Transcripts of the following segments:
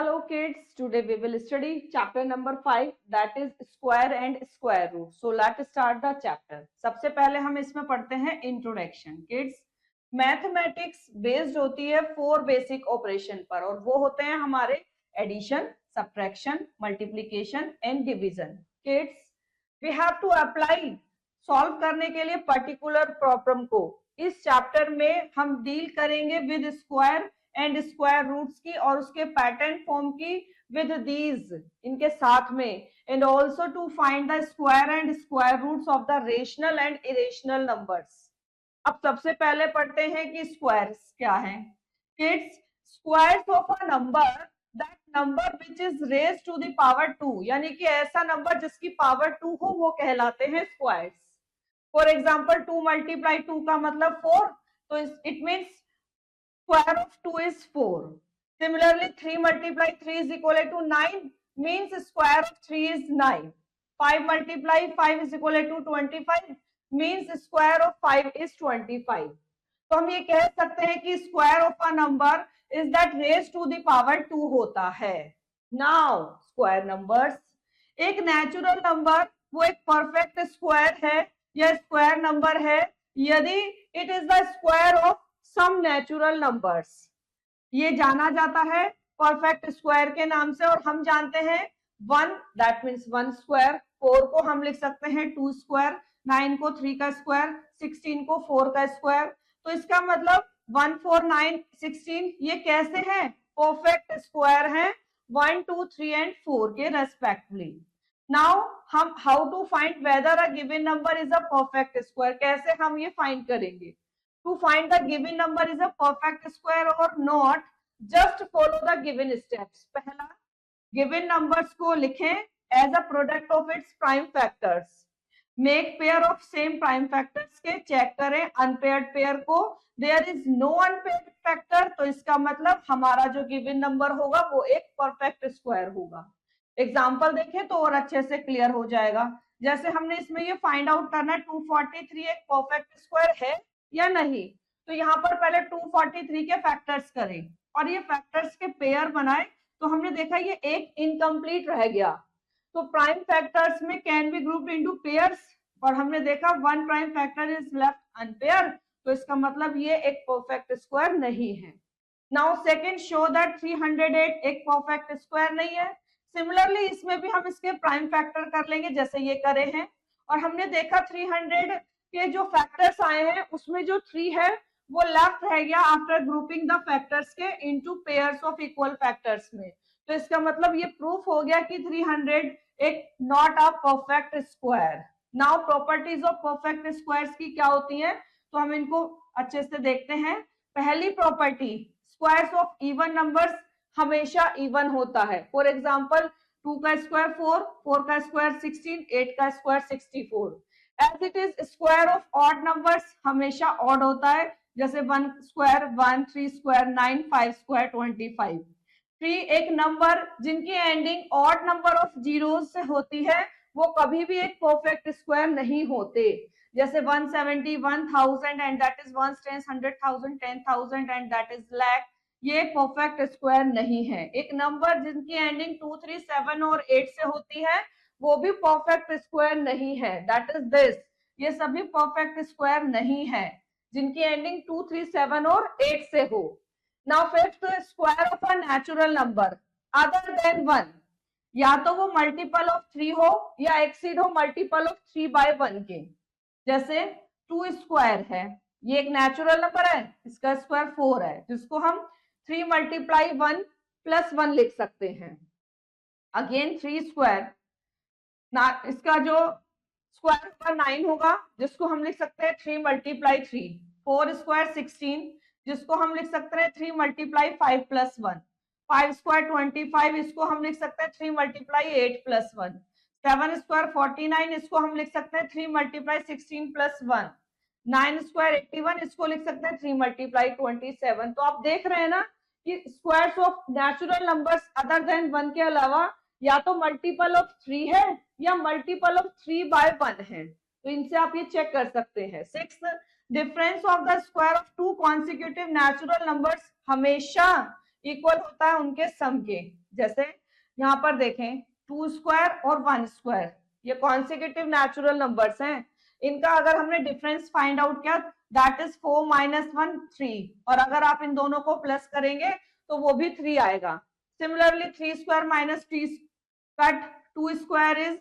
Hello kids, today we will study chapter number 5 that is square and square root. So let's start the chapter. सबसे पहले हम इसमें पढ़ते हैं introduction. Kids, mathematics based होती है 4 बेसिक ऑपरेशन पर और वो होते हैं हमारे addition, subtraction, multiplication and division. Kids, we have to apply solve करने के लिए पर्टिकुलर प्रॉब्लम को इस चैप्टर में हम डील करेंगे with square and square roots की और उसके पैटर्न फॉर्म की विद दीज इनके साथ में and also to find the square and square roots of the rational and irrational numbers. अब सबसे पहले पढ़ते हैं कि स्क्वायर्स क्या हैं. Kids, squares of a number that number which is raised to the power 2, यानी कि ऐसा नंबर जिसकी पावर 2 हो वो कहलाते हैं स्क्वायर्स. फॉर एग्जांपल 2 मल्टीप्लाई 2 का मतलब 4, तो it means square of 2 is 4. Similarly, 3 multiply 3 is equal to 9 means square of 3 is 9. 5 multiply 5 is equal to 25 means square of 5 is 25. तो हम ये कह सकते हैं कि square of a number is that raised to the power 2 होता है. Now, square numbers, एक natural number वो एक perfect square है या square number है यदि it is the square of some natural numbers. ये जाना जाता है परफेक्ट स्क्वायर के नाम से और हम जानते हैं 1 दैट मींस 1 स्क्वायर, 4 को हम लिख सकते हैं 2 स्क्वायर, 9 को 3 का स्क्वायर, 16 को 4 का स्क्वायर. तो इसका मतलब 1 4 9 16 ये कैसे हैं? परफेक्ट स्क्वायर हैं 1 2 3 एंड 4 के रेस्पेक्टिवली. नाउ हम how to find whether a given number is a perfect square, कैसे हम ये फाइंड करेंगे? To find the given number is a perfect square or not, just follow the given steps. पहला, given numbers को लिखें as a product of its prime factors. Make pair of same prime factors के check करें unpaired pair को. There is no unpaired factor, तो इसका मतलब हमारा जो given number होगा वो एक perfect square होगा. एग्जाम्पल देखें तो और अच्छे से क्लियर हो जाएगा. जैसे हमने इसमें ये फाइंड आउट करना है 243 एक परफेक्ट स्क्वायर है या नहीं, तो यहाँ पर पहले 243 के फैक्टर्स करें और ये फैक्टर्स के पेयर बनाए. तो हमने देखा ये एक इनकम्प्लीट रह गया, तो प्राइम फैक्टर्स में can be grouped into pairs और हमने देखा 1 prime factor is left unpair, तो इसका मतलब ये एक परफेक्ट स्क्वायर नहीं है. नाउ सेकंड, शो दैट 308 एक परफेक्ट स्क्वायर नहीं है. सिमिलरली इसमें भी हम इसके प्राइम फैक्टर कर लेंगे जैसे ये करे हैं और हमने देखा 300 के जो फैक्टर्स आए हैं उसमें जो 3 है वो लेफ्ट रह गया आफ्टर ग्रुपिंग द फैक्टर्स के into pairs of equal factors में. तो इसका मतलब ये प्रूफ हो गया कि 300 एक not a perfect square. Now properties of perfect squares की क्या होती हैं, तो हम इनको अच्छे से देखते हैं. पहली property, squares of even numbers हमेशा इवन होता है. फॉर एग्जाम्पल 2 का स्क्वायर 4, 4 का स्क्वायर 16, 8 का square 64. As it is square of odd numbers हमेशा odd होता है, जैसे 1 स्क्वायर 1, 3 स्क्वायर 9, 5 स्क्वायर 25. 3 एक नंबर जिनकी ending odd number of zeros से होती है वो कभी भी एक परफेक्ट स्क्वायर नहीं होते. जैसे 170, 1000 and that is 1 10 100,000 10,000 and that is lakh, ये परफेक्ट स्क्वायर नहीं है. एक नंबर जिनकी एंडिंग 2 3 7 और 8 से होती है वो भी परफेक्ट स्क्वायर नहीं है. दैट इज दिस, ये सभी परफेक्ट स्क्वायर नहीं है जिनकी एंडिंग 2 3 7 और 8 से हो. Now fifth, square of a natural number other than 1, या तो वो मल्टीपल ऑफ 3 हो या एक्सीड हो मल्टीपल ऑफ 3/1 के. जैसे 2 स्क्वायर है, ये एक नेचुरल नंबर है, इसका स्क्वायर 4 है जिसको हम 3 मल्टीप्लाई 1 प्लस 1 लिख सकते हैं. अगेन 3 स्क्वायर ना, इसका जो स्क्वायर होगा 9 होगा जिसको हम लिख सकते हैं 3 मल्टीप्लाई 3. 4 स्क्वायर 16 जिसको हम लिख सकते हैं 3 मल्टीप्लाई 5 प्लस 1. 5 स्क्वायर 25 इसको हम लिख सकते हैं 3 मल्टीप्लाई 8 प्लस 1. 7 स्क्वायर 49 इसको हम लिख सकते हैं 3 मल्टीप्लाई 16 प्लस 1. 9 स्क्वायर 81 इसको लिख सकते हैं 3 मल्टीप्लाई 27. तो आप देख रहे हैं ना कि squares of natural numbers other than 1 के अलावा या तो मल्टीपल ऑफ 3 है या मल्टीपल ऑफ 3/1 है. तो इनसे आप ये चेक कर सकते हैं. 6th, difference of the square of 2 consecutive natural numbers हमेशा इक्वल होता है उनके सम के। जैसे यहाँ पर देखें 2 स्क्वायर और 1 स्क्वायर, ये कॉन्सेक्यूटिव नेचुरल नंबर्स हैं। इनका अगर हमने डिफरेंस फाइंड आउट किया दैट इज 4 - 1 3, और अगर आप इन दोनों को प्लस करेंगे तो वो भी 3 आएगा। Similarly 3 square minus 3 cut 2 square is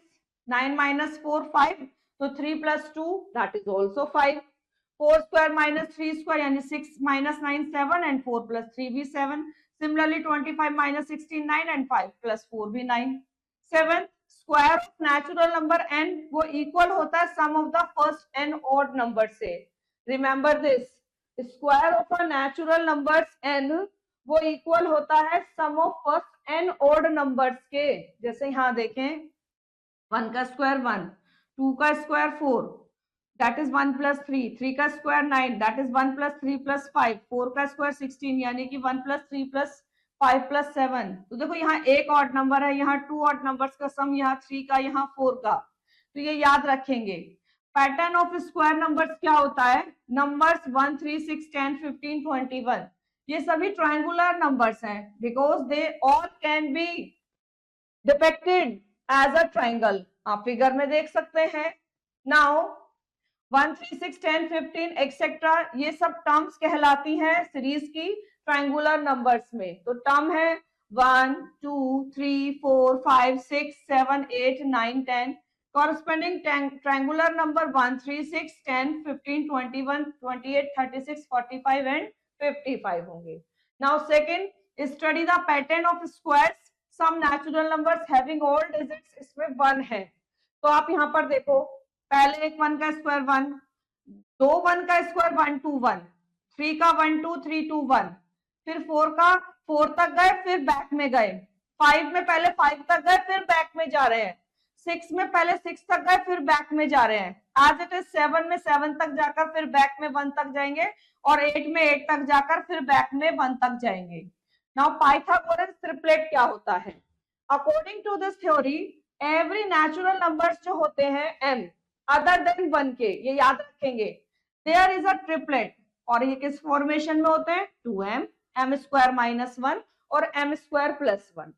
9 - 4 5, तो 3 + 2 that is also 5। 4 square minus 3 square यानी 6 - 9 7, एंड 4 + 3 भी 7। Similarly 25 - 16 9, and 5 + 4 भी 9। 7 square of natural number n वो इक्वल होता है sum of the first n odd number से। Remember this, square of a natural numbers n वो equal होता है sum of first n odd numbers के। जैसे यहाँ देखें 1 का स्क्वायर 1, 2 का स्क्वायर 4, दैट इज 1 + 3, 3 का स्क्वायर 9, दैट इज 1 + 3 + 5, 4 का स्क्वायर 16 यानी कि 1 + 3 + 5 + 7। तो देखो यहाँ एक ऑड नंबर है, यहाँ 2 ऑड नंबर्स का सम, यहाँ 3 का, यहाँ 4 का, तो ये याद रखेंगे। पैटर्न ऑफ स्क्वायर नंबर्स क्या होता है, नंबर्स 1 3 6 10 15 21, ये सभी ट्रायंगुलर नंबर्स हैं because they all can be depicted as a triangle. आप फिगर में देख सकते हैं। नाउ 1 3 6 10 15 एक्सेट्रा ये सब टर्म्स कहलाती हैं सीरीज की ट्रायंगुलर नंबर्स में। तो टर्म है 1 2 3 4 5 6 7 8 9 10, corresponding triangular number 1 3 6 10 15 21 28 36 45 and 55 होंगे। Now second, study the pattern of squares. Some natural numbers having all digits, इसमें 1 है। तो आप यहाँ पर देखो, पहले एक 1 का स्क्वायर 1, 2 1 का स्क्वायर 1 2 1, 3 का 1 2 3 2 1, फिर 4 का 4 तक गए फिर बैक में गए, 5 में पहले 5 तक गए फिर बैक में जा रहे हैं, 6 में पहले 6 तक गए फिर बैक में जा रहे हैं। एज इट इज 7 में 7 तक जाकर फिर बैक में 1 तक जाएंगे, और 8 में 8 तक जाकर फिर बैक में 1 तक जाएंगे। नाउ पाइथागोरस ट्रिपलेट क्या होता है? According to this theory every natural numbers जो होते हैं m अदर देन 1 के, ये याद रखेंगे, देयर इज अ ट्रिपलेट, और ये किस फॉर्मेशन में होते हैं? 2m, m² - 1 और m² + 1।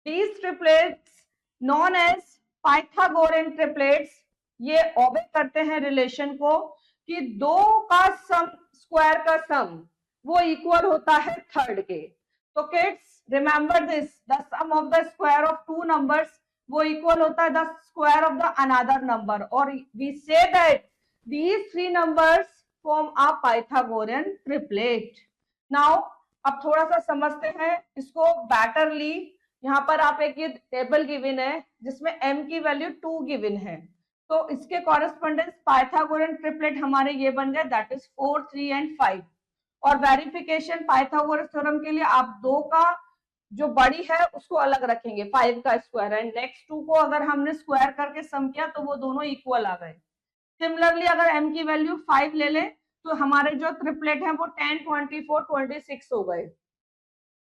These triplets known as Pythagorean triplets, ये ओबे करते हैं रिलेशन को कि 2 का सम स्क्वायर का सम वो इक्वल होता है थर्ड के। तो kids remember this, the sum of the square of 2 numbers वो इक्वल होता है the square of the another number, और we say that these 3 numbers form a Pythagorean triplet. Now अब थोड़ा सा समझते हैं इसको बेटरली। यहाँ पर आप एक ये टेबल गिवन है जिसमें m की वैल्यू 2 गिवन है, तो इसके कॉरेस्पॉन्डेंस पाइथागोरन ट्रिपलेट हमारे ये बन गए, दैट इज 4 3 and 5। और वेरिफिकेशन पाइथागोरस थ्योरम के लिए आप 2 का जो बड़ी है उसको अलग रखेंगे, 5 का स्क्वायर, एंड नेक्स्ट 2 को अगर हमने स्क्वायर करके सम किया तो वो दोनों इक्वल आ गए। सिमिलरली अगर m की वैल्यू 5 ले ले तो हमारे जो ट्रिपलेट है वो 10 24 26 हो गए।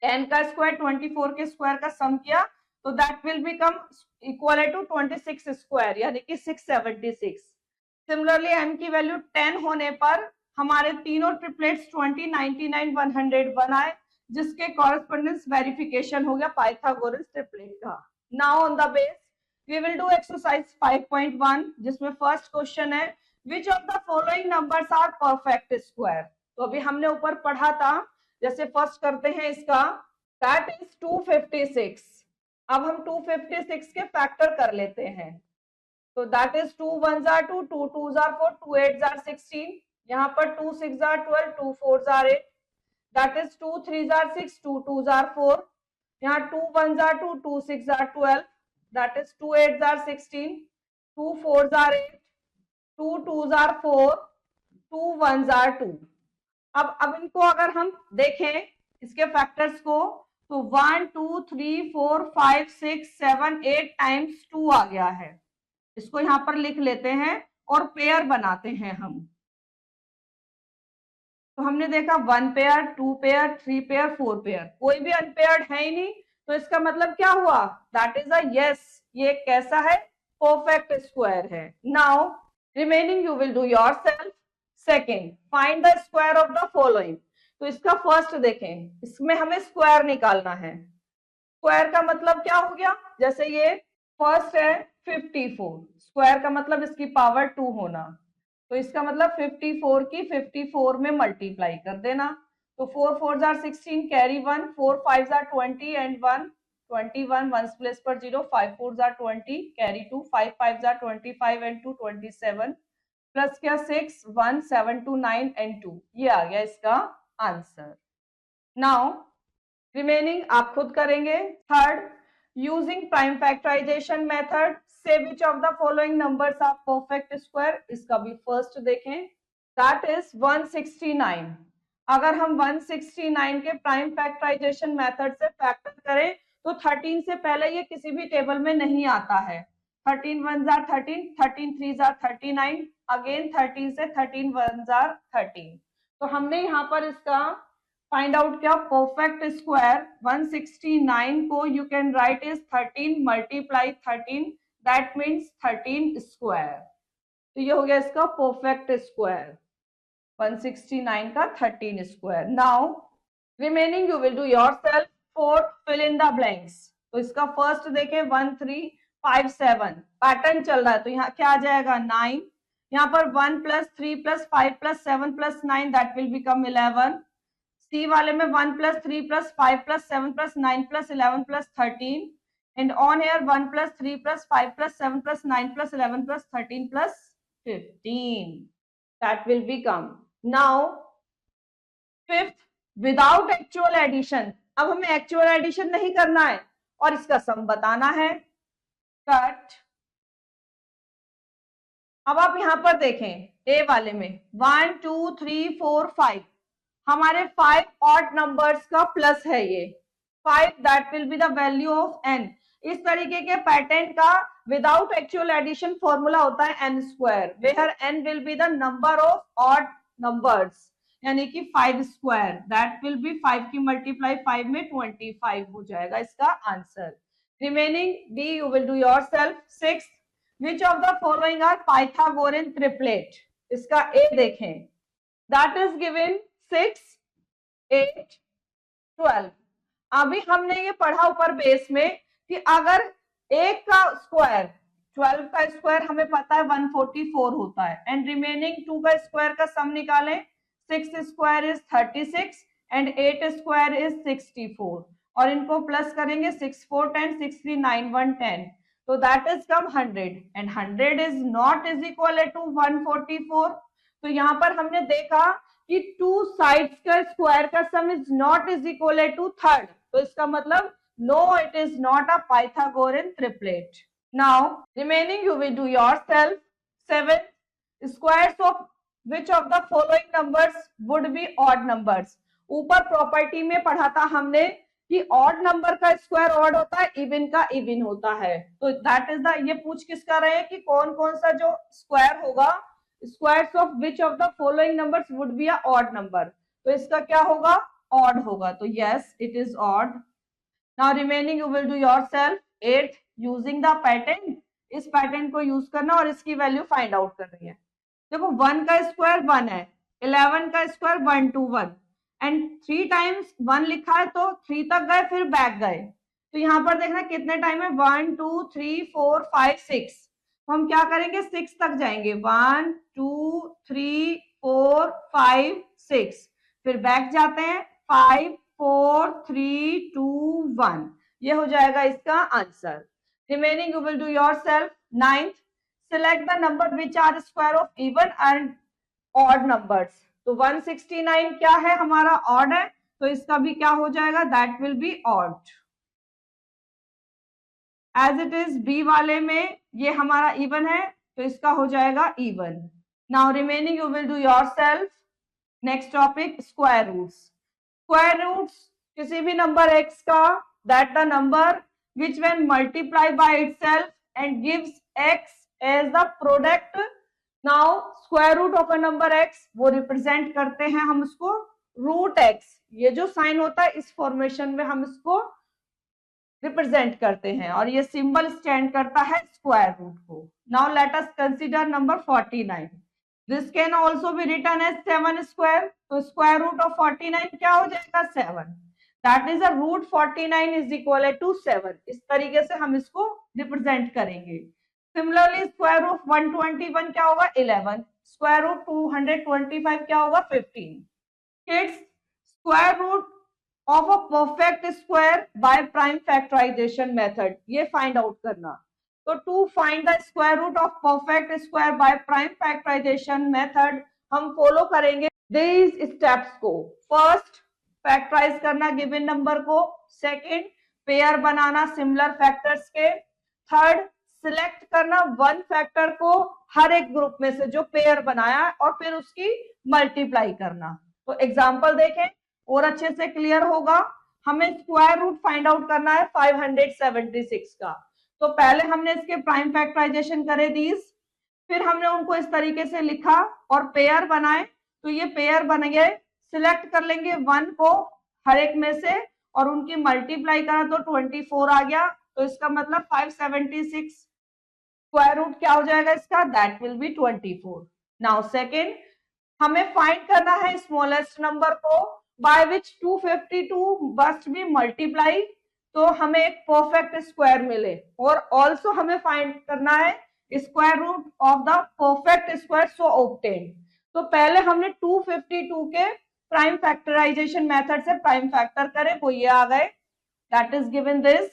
10 का स्क्वायर 24 के स्क्वायर का सम किया तो that will become equal to 26 square यानी कि 676। सिमिलरली m की वैल्यू 10 होने पर हमारे तीनों ट्रिपलेट्स 20 99 101 आए, जिसके कॉरेस्पॉन्डेंस वेरिफिकेशन हो गया पाइथागोरस ट्रिपलेट का। Now on the base we will do exercise 5.1, जिसमें फर्स्ट क्वेश्चन है which of the following numbers are perfect square. तो अभी हमने ऊपर पढ़ा था, जैसे फर्स्ट करते हैं इसका, दैट इज 256। अब हम 256 के फैक्टर कर लेते हैं, तो that is 2 1s are 2, 2 2s are 4, 2 8s are 16, यहाँ पर 2 6s are 12, 2 4s are 8, that is 2 3s are 6, 2 2s are 4, यहाँ 2 1s are 2, 2 6s are 12, that is 2 8s are 16, 2 4s are 8, 2 2s are 4, 2 1s are 2। अब इनको अगर हम देखें इसके factors को, तो 1 2 3 4 5 6 7 8 टाइम्स 2 आ गया है। इसको यहाँ पर लिख लेते हैं और पेयर बनाते हैं हम। तो हमने देखा 1 पेयर 2 पेयर 3 पेयर 4 पेयर, कोई भी अनपेयर्ड है ही नहीं, तो इसका मतलब क्या हुआ? दैट इज अ यस, ये कैसा है? परफेक्ट स्क्वायर है। Now remaining you will do yourself. Second, find the square of the following. तो इसका फर्स्ट देखें, इसमें हमें स्क्वायर निकालना है। स्क्वायर का मतलब क्या हो गया, जैसे ये फर्स्ट है 54, स्क्वायर का मतलब इसकी पावर 2 होना, तो इसका मतलब 54 की 54 में मल्टीप्लाई कर देना। तो 4 4 jar 16, carry 1, 4 5 jar 20 and 1 21, 1 place पर 0, 5 4 jar 20, carry 2, 5 5 jar 25 and 2 27, plus क्या 6 1 7 2 9 एंड 2, ये आ गया इसका आंसर। नाउ रिमेनिंग आप खुद करेंगे। Third, using prime factorization method से which of the following numbers are perfect square, इसका भी फर्स्ट देखें, दैट इज 169। अगर हम 169 के प्राइम फैक्टराइजेशन मेथड से फैक्टर करें तो 13 से पहले ये किसी भी टेबल में नहीं आता है। 13 1 जार 13, 13 3 जार 39, अगेन 13 से 13 1 जार 13। तो हमने यहाँ पर इसका फाइंड आउट किया परफेक्ट स्क्वायर 169 को you can write is 13 multiply 13, that means 13 square. तो ये हो गया इसका परफेक्ट स्क्वायर 169 का 13 स्क्वायर। Now remaining you will do yourself. Fourth, fill in the blanks. तो इसका फर्स्ट देखें 1 3 5 7 पैटर्न चल रहा है, तो यहाँ क्या आ जाएगा 9, यहाँ पर 1 plus 3 plus 5 plus 7 plus 9 that will become 11। C वाले में 1 plus 3 plus 5 plus 7 plus 9 plus 11 plus 13 and on here 1 plus 3 plus 5 plus 7 plus 9 plus 11 plus 13 plus 15, that will become now fifth without actual addition। अब हमें actual addition नहीं करना है और इसका सम बताना है। कट, अब आप यहां पर देखें ए वाले में 1 2 3 4 5 हमारे 5 ऑड नंबर्स का प्लस है, ये 5 that will be the value of n। इस तरीके के पैटर्न का विदाउट एक्चुअल एडिशन फॉर्मूला होता है n square, where n will be the number of odd numbers, यानी कि 5 स्क्वायर दैट विल बी 5 की मल्टीप्लाई 5 में 25 हो जाएगा इसका answer. Remaining D you will do yourself. Sixth, which of the following are Pythagorean triplet, इसका A देखें, that is given 6 8 12। अभी हमने ये पढ़ा ऊपर बेस में कि अगर एक का स्क्वायर 12 का स्क्वायर हमें पता है 144 होता है एंड रिमेनिंग 2 का स्क्वायर का सम निकालें, 6 square is 36 and 8 square is 64 और इनको प्लस करेंगे 6 4 10 6 3 9 1 10, तो that is come 100 and 100 is not is equal to 144। तो यहाँ पर हमने देखा कि 2 साइड्स का स्क्वायर का sum is not is equal to third, तो इसका मतलब no it is not a Pythagorean triplet. Now remaining you will do yourself. 7, squares of which of the following numbers would be odd numbers। ऊपर property में पढ़ा था हमने कि odd number का स्क्वायर ऑड होता है, इवन का इवन होता है, तो दैट इज द, ये पूछ किसका रहे कि कौन कौन सा जो स्क्वायर होगा, squares of which of the following numbers would be a odd number, तो इसका क्या होगा ऑड होगा, तो yes it is odd. Now remaining you will do yourself. 8, using the pattern, इस पैटर्न को यूज करना और इसकी वैल्यू फाइंड आउट कर रही है। देखो 1 का स्क्वायर 1 है, 11 का स्क्वायर 1 2 1 एंड 3 टाइम्स 1 लिखा है तो 3 तक गए फिर बैक गए, तो यहाँ पर देखना कितने टाइम है 1 2 3 4 5 6, तो हम क्या करेंगे 6 तक जाएंगे 1 2 3 4 5 6, फिर बैक जाते हैं 5 4 3 2 1, ये हो जाएगा इसका answer. Remaining you will do yourself. 9th, select the number which are square of even and odd numbers। तो 169 क्या है हमारा odd है, तो इसका भी क्या हो जाएगा that will be odd as it is। B वाले में ये हमारा even है तो इसका हो जाएगा even। now remaining you will do yourself। next topic square roots। square roots किसी भी नंबर x का that the number which when multiply by itself and gives x as the product। now square root of a number x वो represent करते हैं हम उसको root x, ये जो साइन होता है इस फॉर्मेशन में हम इसको रिप्रेजेंट करते हैं और ये सिंबल स्टैंड करता है स्क्वायर रूट को। Now let us consider number 49। This can also be written as 7 square, तो स्क्वायर रूट ऑफ 49 क्या हो जाएगा 7, that is a root 49 is equal to 7। इस तरीके से हम इसको रिप्रेजेंट करेंगे। सिमिलरली स्क्वायर रूट 121 क्या होगा 11, स्क्वायर रूट 225 क्या होगा 15। Kids, square root of a perfect square by prime factorization method, ये फाइंड आउट करना। तो to find the square root of perfect square by prime factorization method हम follow करेंगे these steps को। फर्स्ट, फैक्टराइज करना given number को। Second, pair बनाना similar factors के। थर्ड, सिलेक्ट करना वन फैक्टर को हर एक ग्रुप में से जो पेयर बनाया और फिर उसकी मल्टीप्लाई करना। तो एग्जांपल देखें और अच्छे से क्लियर होगा। हमें स्क्वायर रूट फाइंड आउट करना है 576 का। तो पहले हमने इसके प्राइम फैक्टराइजेशन करे दीज, फिर हमने उनको इस तरीके से लिखा और पेयर बनाए। तो ये पेयर बन गए। सिलेक्ट कर लेंगे वन को हर एक में से और उनकी मल्टीप्लाई करा तो 24 आ गया। तो इसका मतलब 576 स्क्वायर रूट क्या हो जाएगा इसका, that will B 24। Now second, हमें फाइंड करना है स्मॉलेस्ट नंबर को by which 252 must be multiply, तो हमें एक परफेक्ट स्क्वायर मिले। और ऑल्सो हमें फाइंड करना है square root of the perfect square so obtained. तो पहले हमने 252 के प्राइम फैक्टराइजेशन मेथड से प्राइम फैक्टर करे, वो ये आ गए, दैट इज गिवन दिस।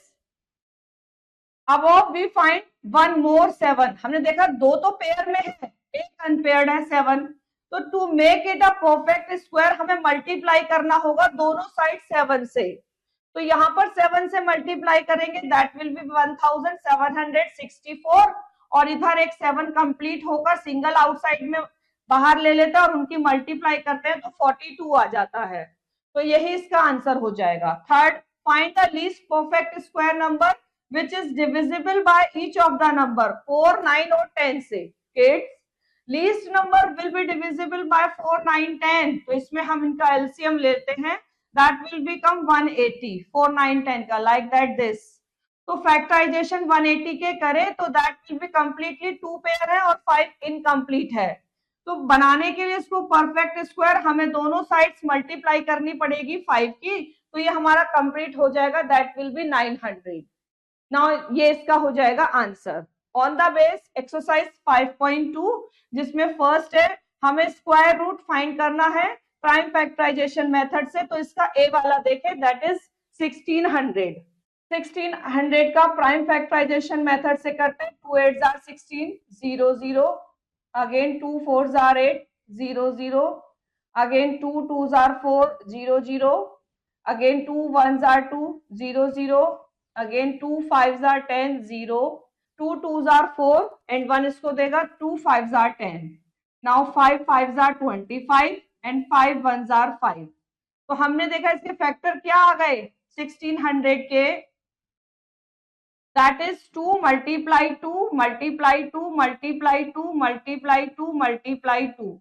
अब वी फाइंड वन मोर 7। हमने देखा दो तो पेयर में है, एक अनपेयर्ड है 7। तो to make it a perfect square हमें मल्टीप्लाई करना होगा दोनों साइड 7 से। तो यहाँ पर 7 से मल्टीप्लाई करेंगे, दैट विल बी 1764। और इधर एक 7 कंप्लीट होकर सिंगल आउटसाइड में बाहर ले लेते हैं और उनकी मल्टीप्लाई करते हैं तो 42 आ जाता है। तो यही इसका आंसर हो जाएगा। Third, find the least perfect square number which is divisible by each of the number 4, 9 और 10 से। Kids, least number will be divisible by 4, 9, 10। तो इसमें हम इनका एलसीएम लेते हैं, दैट विल बिकम 180, 4, 9, 10 का, लाइक दैट दिस। तो फैक्टराइजेशन 180 के करें तो that will be completely 2 pair है और 5 इनकम्प्लीट है। तो बनाने के लिए इसको परफेक्ट स्क्वायर हमें दोनों साइड्स मल्टीप्लाई करनी पड़ेगी 5 की, तो ये हमारा कंप्लीट हो जाएगा, दैट विल बी 900। नाउ ये इसका हो जाएगा answer. On the base exercise 5.2, जिसमें फर्स्ट है हमें स्क्वायर रूट फाइंड करना है प्राइम फैक्टराइजेशन मेथड से। तो इसका ए वाला देखें, दैट इज 1600। 1600 का प्राइम फैक्टराइजेशन मेथड से करते हैं। 2 8s are 16, 0 0, again 2 4s are 8, 0 0, again 2 2s are 4, 0 0, again 2 1s are 2, 0 0, again 2 5s are 10, 0, 2 2s are 4 and 1 इसको देगा 2 5s are 10। now 5 5s are 25 and 5 1s are 5। तो हमने देखा इसके फैक्टर क्या आ गए 1600 के, that is 2 multiply 2 multiply 2 multiply 2 multiply 2 multiply 2,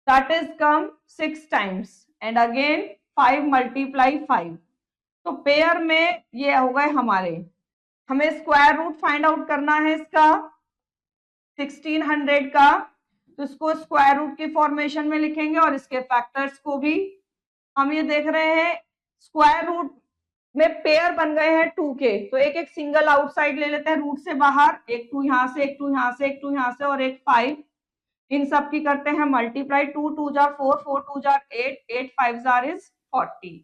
that is come 6 times and again 5 multiply 5। तो पेयर में ये हो गए हमारे। हमें स्क्वायर रूट फाइंड आउट करना है इसका 1600 का, तो इसको स्क्वायर रूट की फॉर्मेशन में लिखेंगे और इसके फैक्टर्स को भी। हम ये देख रहे हैं स्क्वायर रूट में पेयर बन गए हैं 2 के, तो एक एक सिंगल आउटसाइड ले लेते हैं रूट से बाहर, एक 2 यहाँ से, एक 2 यहाँ से, एक 2 यहाँ से और एक 5। इन सब की करते हैं multiply, 2 2 jar 4, 4 2 jar 8, 8 5 jar is 40।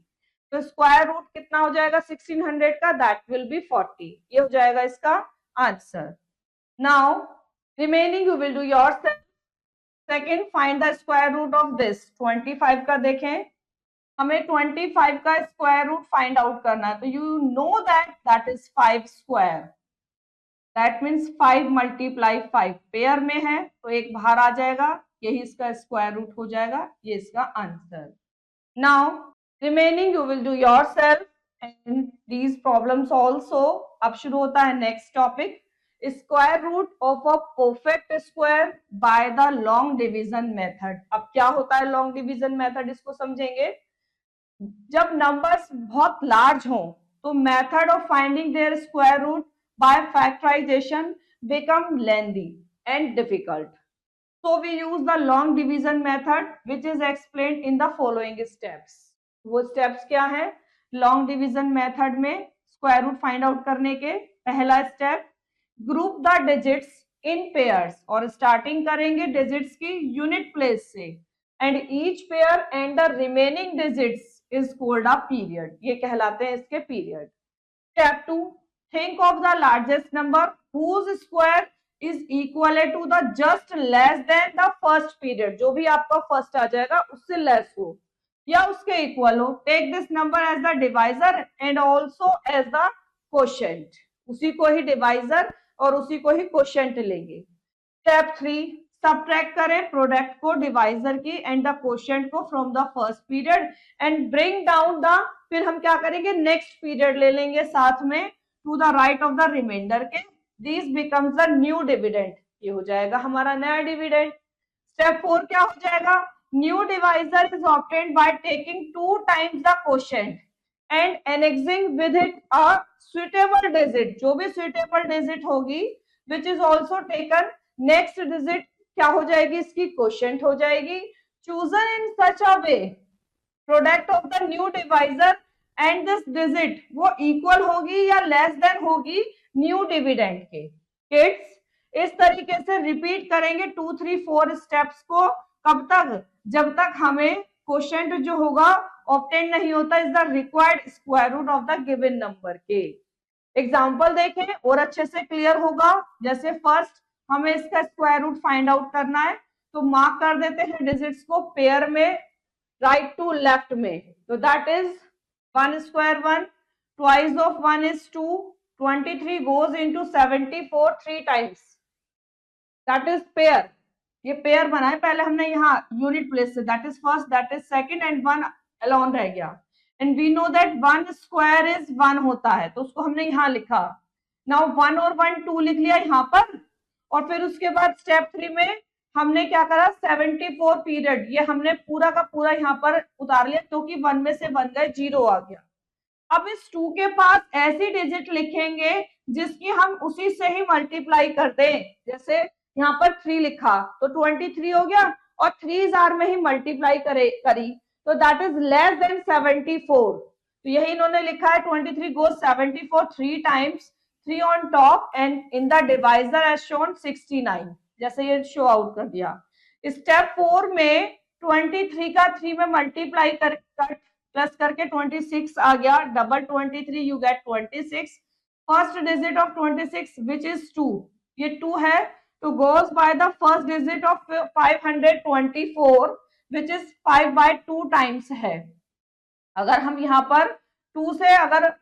तो स्क्वायर रूट कितना हो जाएगा 1600 का, दैट विल बी 40। ये हो जाएगा इसका answer. Now remaining you will do yourself. Second, find the square root of this 25 का। देखें हमें 25 का स्क्वायर रूट फाइंड आउट करना है, तो you know that is 5 square, that means 5 multiply 5 pair में है तो एक बाहर आ जाएगा, यही इसका स्क्वायर रूट हो जाएगा, ये इसका answer. Now remaining you will do yourself and these problems also. अब शुरू होता है next topic, square root of a perfect square by the long division method. अब क्या होता है लॉन्ग डिवीजन मेथड, इसको समझेंगे। जब नंबर्स बहुत लार्ज हों तो method of finding their square root by factorization become lengthy and difficult. So we use the long division method which is explained in the following steps. वो steps क्या है? Long division method में square root find out करने के पहला step, group the digits in pairs और starting करेंगे digits की unit place से, and each pair and the remaining digits is called a period. ये कहलाते हैं इसके period. Step 2, think of the largest number whose square is equal to the just less than the first period. जो भी आपका first आ जाएगा उससे less हो या उसके equal हो. Take this number as the divisor and also as the quotient. उसी को ही divisor और उसी को ही quotient लेंगे. Step 3, subtract करें product को divisor की and the quotient को from the first period and bring down the, फिर हम क्या करेंगे next period ले लेंगे साथ में to the right of the remainder के. This becomes the new dividend. ये हो जाएगा हमारा नया dividend. Step 4 क्या हो जाएगा? New divisor is obtained by taking 2 times the quotient and annexing with it a suitable digit. जो भी suitable digit होगी which is also taken next digit क्या हो जाएगी? इसकी quotient हो जाएगी. Chosen in such a way product of the new divisor and this digit वो equal होगी या less than होगी न्यू डिविडेंड के. किड्स इस तरीके से रिपीट करेंगे 2, 3, 4 स्टेप्स को. कब तक? जब तक हमें क्वोशिएंट जो होगा ऑब्टेन नहीं होता is the required square root of the given number के. एग्जांपल देखें और अच्छे से क्लियर होगा. जैसे फर्स्ट हमें इसका स्क्वायर रूट फाइंड आउट करना है तो मार्क कर देते हैं डिजिट्स को पेयर में राइट टू लेफ्ट में. तो that is 1 square 1, twice of 1 is 2, 23 goes into 74 3 times. That is pair. ये पेयर बनाए पहले हमने यहाँ यूनिट प्लेस से. That is first, that is second and 1 alone रह गया. And we know that 1 square is 1 होता है तो उसको हमने यहाँ लिखा. नाउ 1 और 1 2 लिख लिया यहाँ पर. और फिर उसके बाद स्टेप 3 में हमने क्या करा? 74 पीरियड ये हमने पूरा का पूरा यहाँ पर उतार लिया क्योंकि 1 में से 1 गए 0 आ गया. अब इस 2 के पास ऐसी डिजिट लिखेंगे जिसकी हम उसी से ही मल्टीप्लाई कर दें. जैसे यहाँ पर 3 लिखा तो 23 हो गया और 3 आर में ही मल्टीप्लाई करी तो दैट इज लेस देन 74. तो यही इन्होंने लिखा है 23 goes 74 3 times, 3 on top and in the divisor as shown 69. जैसे ये शो आउट कर दिया. स्टेप 4 में 23 का 3 में मल्टीप्लाई कर प्लस करके 26 आ गया. Double 23 you get 26. First digit of 26 which is 2. ये 2 है तो goes by the first digit of 524 which is 5/2 times है. अगर हम यहाँ पर 2 से अगर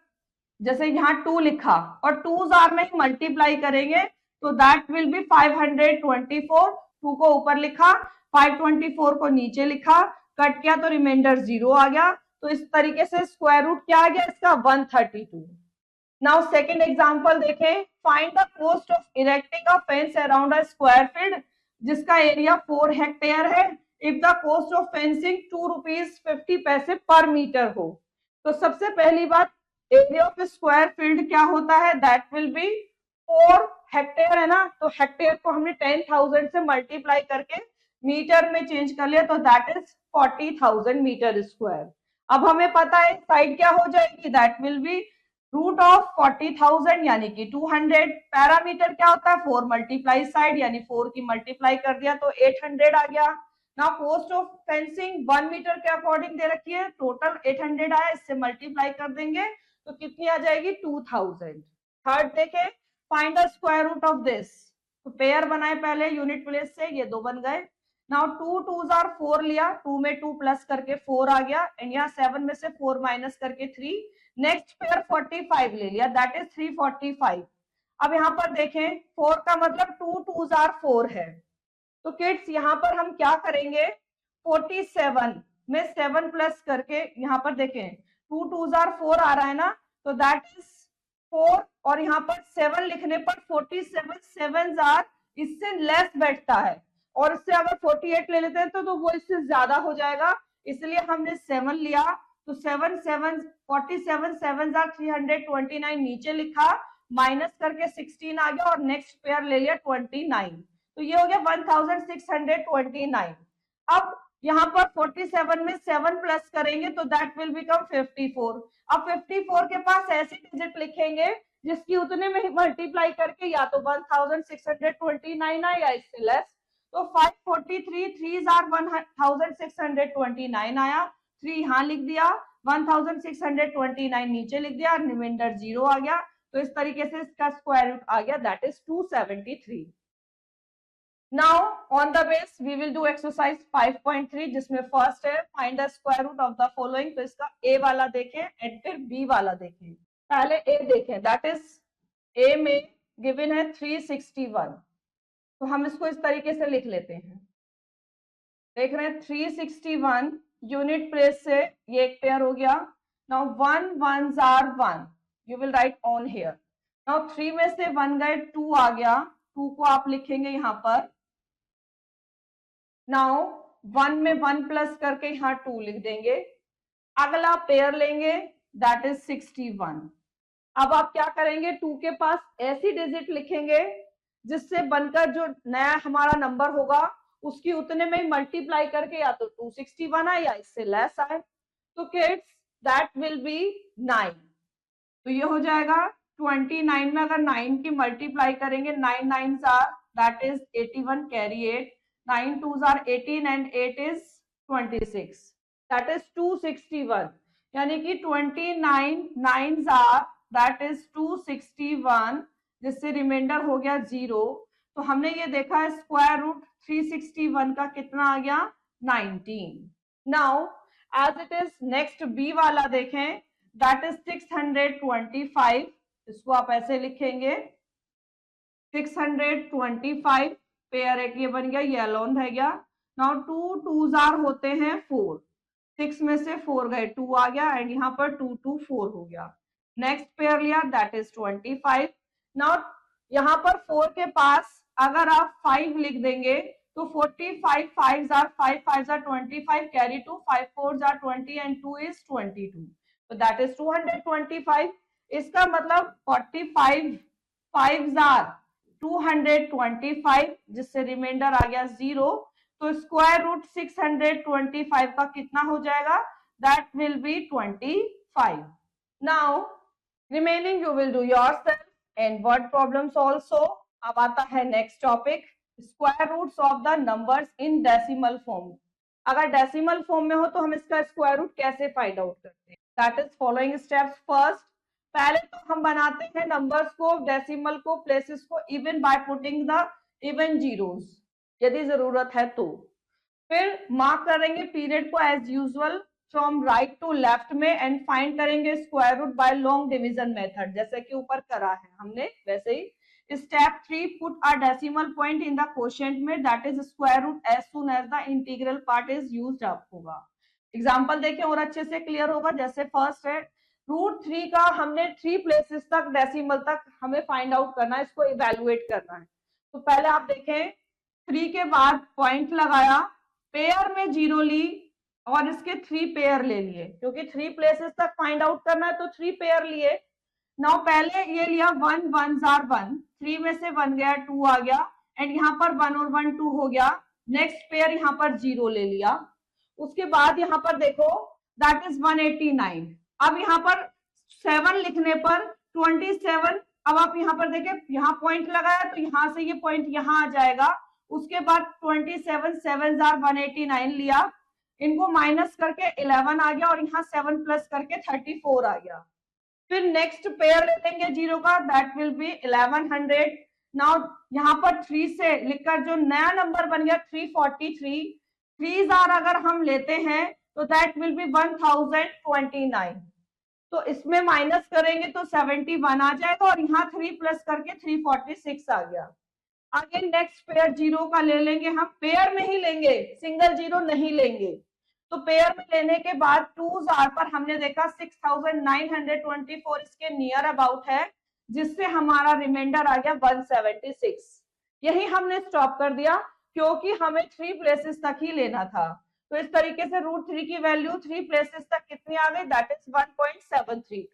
जैसे यहाँ 2 लिखा और 2 आर में ही मल्टीप्लाई करेंगे तो दैट विल बी 524. 2 को ऊपर लिखा, 524 को नीचे लिखा, कट किया तो रिमाइंडर 0 आ गया. तो इस तरीके से स्क्वायर रूट क्या आ गया इसका? 132. नाउ सेकंड एग्जांपल देखें. Find the cost of erecting a fence around a square field जिसका एरिया 4 हेक्टेयर है. If the cost of fencing 2 rupees 50 पैसे पर मीटर हो. तो सबसे पहली बात एरिया ऑफ स्क्वायर फील्ड क्या होता है? दैट विल बी 4 हेक्टेयर है ना. तो हेक्टेयर को हमने 10,000 से मल्टीप्लाई करके मीटर में चेंज कर लिया तो दैट इज 40,000 मीटर स्क्वायर. अब हमें पता है साइड क्या हो जाएगी? That will be root of 40,000 यानी कि 200. पैरामीटर क्या होता है? 4 मल्टीप्लाई साइड यानी 4 की मल्टीप्लाई कर दिया तो 800 आ गया. Now cost of fencing 1 metre के अकॉर्डिंग दे रखी है. टोटल 800 आया, इससे मल्टीप्लाई कर देंगे तो कितनी आ जाएगी? 2000. थर्ड देखें, find the square root of this. तो पेयर बनाए पहले यूनिट प्लेस से, ये 2 बन गए. नाउ 2 2s आर 4 लिया, 2 में 2 प्लस करके 4 आ गया एंड यहाँ 7 में से 4 माइनस करके 3. नेक्स्ट पेयर 45 ले लिया दैट इज 345. अब यहाँ पर देखें 4 का मतलब 2 2s आर 4 है. तो किड्स यहाँ पर हम क्या करेंगे? 47 में 7 प्लस करके यहाँ पर देखें 2 2s आर 4 आ रहा है ना तो दैट इज 4 और यहाँ पर 7 लिखने पर 47 7s आर इससे लेस बैठता है और इससे अगर 48 ले लेते हैं तो वो इससे ज्यादा हो जाएगा. इसलिए हमने 7 लिया तो 7 7 47 7s आर 329 नीचे लिखा माइनस करके 16 आ गया और नेक्स्ट पेयर ले लिया 29. तो ये हो गया 1629। अब यहाँ पर 47 में 7 प्लस करेंगे तो दैट विल बिकम 54। अब 54 के पास ऐसी डिजिट लिखेंगे जिसकी उतने में ही मल्टीप्लाई करके या तो 1629 आए या इससे लेस। तो 543 3 आर 1629 आया, 3 यहाँ लिख दिया, 1629 नीचे लिख दिया, रिमाइंडर 0 आ गया। तो इस तरीके से इसका स्क्वायर रूट आ गया, that is 273। Now on the base we will do exercise 5.3 जिसमें फर्स्ट है find the square root of the following. तो इसका ए वाला देखें एंड फिर बी वाला देखें। पहले ए देखें, दैट इज ए में गिवन है 361। तो हम इसको इस तरीके से लिख लेते हैं, देख रहे हैं 361 यूनिट प्लेस से ये एक पेयर हो गया। Now 1 1s are 1, you will right on here. Now 3 में से 1 गए, 2 आ गया, 2 को आप लिखेंगे यहाँ पर। नाउ 1 में 1 प्लस करके यहाँ 2 लिख देंगे। अगला पेयर लेंगे, दैट इज 61। अब आप क्या करेंगे, 2 के पास ऐसी डिजिट लिखेंगे जिससे बनकर जो नया हमारा नंबर होगा उसकी उतने में मल्टीप्लाई करके या तो 261 आए या इससे लेस आए। तो किड्स दैट विल बी 9। तो ये हो जाएगा 29 में अगर 9 की मल्टीप्लाई करेंगे, 9 9s are that is 81, carry 8, 9 2s are 18 and 8 is 26, that is 261। यानी कि 29 9s are दैट इज 261, जिससे रिमाइंडर हो गया 0। तो हमने ये देखा है स्क्वायर रूट 361 का कितना आ गया, 19। Now as it is next B वाला देखें, दैट इज 625। इसको आप ऐसे लिखेंगे 625, पेयर एक ये बन गया, ये अलोन रह गया। नाउ 2 2s are होते हैं 4, 6 में से 4 गए, 2 आ गया एंड यहाँ पर 2 2 4 हो गया। नेक्स्ट पेयर लिया, दैट इज 25। नाउ यहाँ पर 4 के पास अगर आप 5 लिख देंगे तो 45 5s are 5 5s are 25, carry 2, 5 4s are 20 and 2 is 22, तो दैट इज 225। इसका मतलब 45 5s are 225, जिससे रिमाइंडर आ गया 0। तो स्क्वायर रूट 625 का कितना हो जाएगा, that will be 25। Now remaining you will do yourself and word problems also. अब आता है next topic, square roots of the numbers in decimal form. अगर डेसिमल फॉर्म में हो तो हम इसका स्क्वायर रूट कैसे फाइंड आउट करते हैं, that is following steps. First, पहले तो हम बनाते हैं नंबर्स को, डेसिमल को, प्लेसेस को even by putting the even zeros यदि जरूरत है तो। फिर मार्क करेंगे पीरियड को as usual from right to left में एंड फाइंड करेंगे square root by long division method, जैसे कि ऊपर करा है हमने वैसे ही। Step 3, put a decimal point in the quotient में, that is square root as soon as the integral part is used up होगा। एग्जांपल देखें और अच्छे से क्लियर होगा। जैसे फर्स्ट है रूट 3 का, हमने 3 प्लेसेस तक डेसिमल तक हमें फाइंड आउट करना है, इसको इवेलुएट करना है। तो पहले आप देखें 3 के बाद पॉइंट लगाया, पेयर में 0 ली और इसके 3 पेयर ले लिए, क्योंकि 3 प्लेसेस तक फाइंड आउट करना है तो 3 पेयर लिए। नाउ पहले ये लिया 1 1s are 1, 3 में से 1 गया, 2 आ गया एंड यहाँ पर 1 और 1 2 हो गया। नेक्स्ट पेयर यहाँ पर 0 ले लिया। उसके बाद यहाँ पर देखो दैट इज 189। अब यहाँ पर 7 लिखने पर 27। अब आप यहाँ पर देखें, यहाँ पॉइंट लगाया तो यहाँ से ये पॉइंट यहाँ आ जाएगा। उसके बाद 27 7s are 189 लिया, इनको माइनस करके 11 आ गया और यहाँ 7 प्लस करके 34 आ गया। फिर नेक्स्ट पेयर ले लेंगे 0 का, दैट विल बी 1100। नाउ यहाँ पर 3 से लिखकर जो नया नंबर बन गया 343, 3s are अगर हम लेते हैं तो दैट विल बी 1029। तो इसमें माइनस करेंगे तो 71 आ जाएगा और यहाँ 3 प्लस करके 346 आ गया। आगे नेक्स्ट पेयर 0 का ले लेंगे, हम पेयर में ही लेंगे, सिंगल 0 नहीं लेंगे। तो पेयर में लेने के बाद 2s are पर हमने देखा 6924 इसके नियर अबाउट है, जिससे हमारा रिमाइंडर आ गया 176। यही हमने स्टॉप कर दिया क्योंकि हमें 3 प्लेसेस तक ही लेना था। तो इस तरीके से रूट 3 की वैल्यू 3 प्लेसेस तक कितनी आ गई, दैट इज 1.732।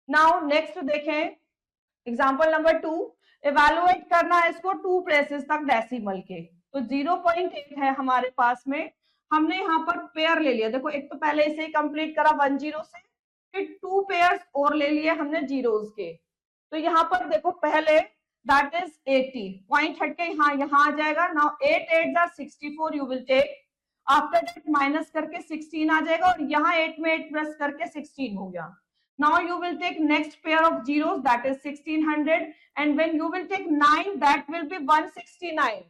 नाउ नेक्स्ट देखें एग्जांपल नंबर 2, इवेलुएट करना है इसको 2 प्लेसेस तक डेसिमल के, तो 0.8 है हमारे पास में। हमने यहाँ पर पेयर ले लिया, देखो एक तो पहले इसे कंप्लीट करा 10 से, फिर 2 पेयर्स और ले लिए हमने जीरोस के। तो यहाँ पर देखो पहले दैट इज 80 पॉइंट हटके यहाँ आ जाएगा। Now 8 8 are 64 you will take, after that minus करके 16 आ जाएगा और यहाँ 8 में 8 प्लस करके 16 हो गया। Now you will take next pair of zeros, that is 1600, and when you will take 9, that will be 169.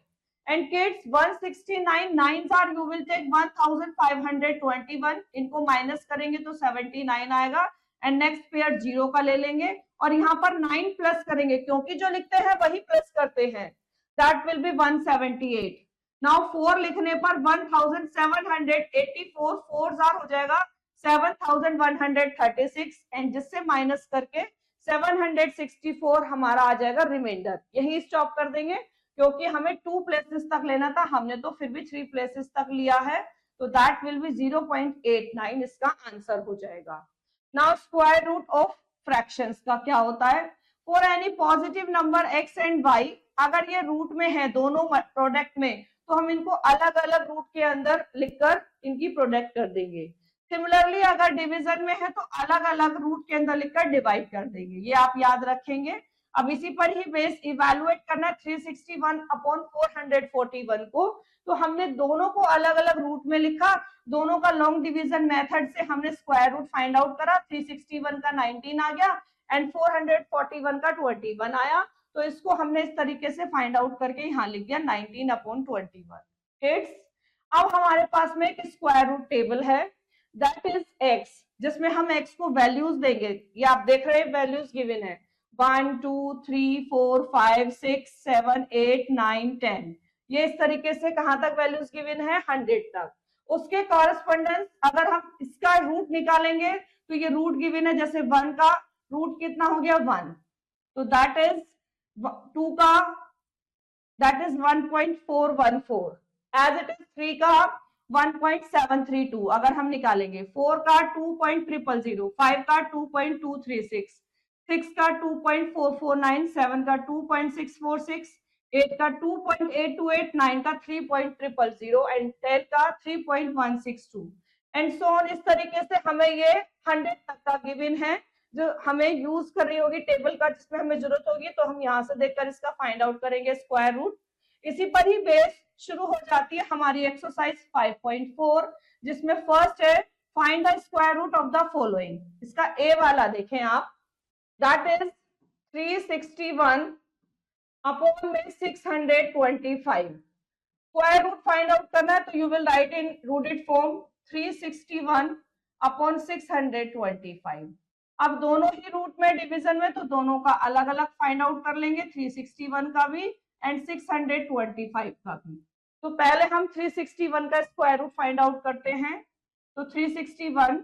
And kids, 169 nines are, you will take 1521. इनको minus करेंगे तो 79 आएगा, and next pair 0 का ले लेंगे और यहाँ पर 9 प्लस करेंगे, क्योंकि जो लिखते हैं वही प्लस करते हैं, that will be 178. Now 4 लिखने पर 1784, 4 हो जाएगा 7136, एंड जिससे माइनस करके 764 हमारा आ जाएगा रिमाइंडर। यही स्टॉप कर देंगे क्योंकि हमें 2 प्लेसेस तक लेना था, हमने तो फिर भी 3 प्लेसेस तक लिया है, तो दैट विल बी 0.89 इसका आंसर हो जाएगा। Now square root of fractions का क्या होता है? For any positive number x and y, अगर ये रूट में है दोनों प्रोडक्ट में, तो हम इनको अलग अलग रूट के अंदर लिखकर इनकी प्रोडक्ट कर देंगे। सिमिलरली अगर डिवीजन में है तो अलग अलग रूट के अंदर लिखकर डिवाइड कर देंगे, ये आप याद रखेंगे। अब इसी पर ही बेस इवैल्यूएट करना 361/441 को, तो हमने दोनों को अलग अलग रूट में लिखा, दोनों का लॉन्ग डिवीजन मेथड से हमने स्क्वायर रूट फाइंड आउट करा। 361 का 19 आ गया एंड 441 का 21 आया, तो इसको हमने इस तरीके से फाइंड आउट करके यहाँ लिख दिया 19/21। किड्स, अब हमारे पास में एक स्क्वायर रूट टेबल है, दैट इज x, जिसमें हम x को वैल्यूज देंगे। ये आप देख रहे हैं वैल्यूज गिवन है 1 2 3 4 5 6 7 8 9 10, ये इस तरीके से कहां तक वैल्यूज गिवन है 100 तक। उसके कॉरेस्पॉन्डेंस अगर हम इसका रूट निकालेंगे तो ये रूट गिवन है, जैसे 1 का रूट कितना हो गया 1, तो दैट इज 2 का that is 1.414, as it is 3 का 1.732 अगर हम निकालेंगे, 4 का 2.000, 5 का 2.236, 6 का 2.449, 7 का 2.646, 8 का 2.828, 9 का 3.000 एंड 10 का 3.162 एंड सो ऑन। इस तरीके से हमें ये 100 तक का गिवन है जो हमें यूज करनी होगी टेबल का, जिसमें हमें जरूरत होगी तो हम यहाँ से देखकर इसका फाइंड आउट करेंगे स्क्वायर रूट। इसी पर ही बेस शुरू हो जाती है हमारी एक्सरसाइज 5.4, जिसमें फर्स्ट है find the square root of the following. इसका ए वाला देखें आप, दैट इज 361 अपॉन में 625। स्क्वायर रूट फाइंड आउट करना है तो you will right in rooted form 361 upon 625। अब दोनों ही रूट में डिवीजन में, तो दोनों का अलग अलग फाइंड आउट कर लेंगे, 361 का भी एंड 625 का भी। तो पहले हम 361 का स्क्वायर रूट फाइंड आउट करते हैं, तो 361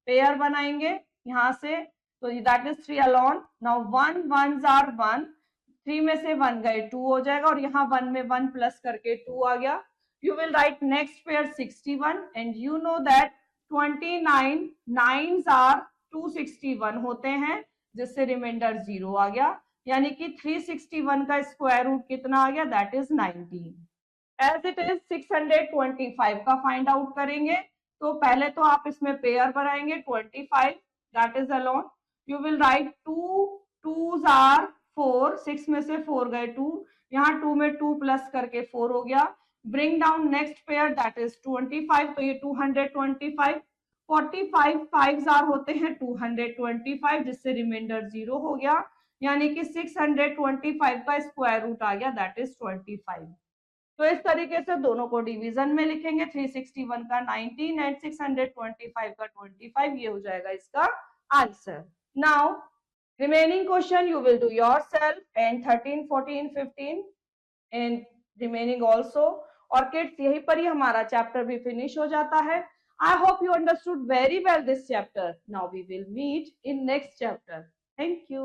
पेयर बनाएंगे यहाँ से, तो that is 3 alone. Now 1 1s are 1, 3 में से 1 गए 2 हो जाएगा और यहाँ 1 में 1 प्लस करके 2 आ गया। You will write next pair 61 and you know that 29 9s are 261 होते हैं, जिससे रिमाइंडर 0 आ गया, यानी कि 361 का स्क्वायर रूट कितना आ गया, that is 19। As it is 625 का फाइंड आउट करेंगे, तो पहले तो आप इसमें पेयर बनाएंगे 25, that is alone. You will write 2 2s are 4, 6 में से 4 गए 2, यहाँ 2 में 2 प्लस करके 4 हो गया। Bring down next pair that is 25, तो ये 225। 45 5s आर होते हैं 225, जिससे रिमाइंडर 0 हो गया, यानी कि 625 का स्क्वायर रूट आ गया, दैट इज 25। तो इस तरीके से दोनों को डिवीजन में लिखेंगे, 361 का 19 एंड 625 का 25, ये हो जाएगा इसका answer. Now remaining question you will do yourself and 13 14 15 and remaining also. और किड्स, यहीं पर ही हमारा चैप्टर भी फिनिश हो जाता है। I hope you understood very well this chapter. Now we will meet in next chapter. Thank you.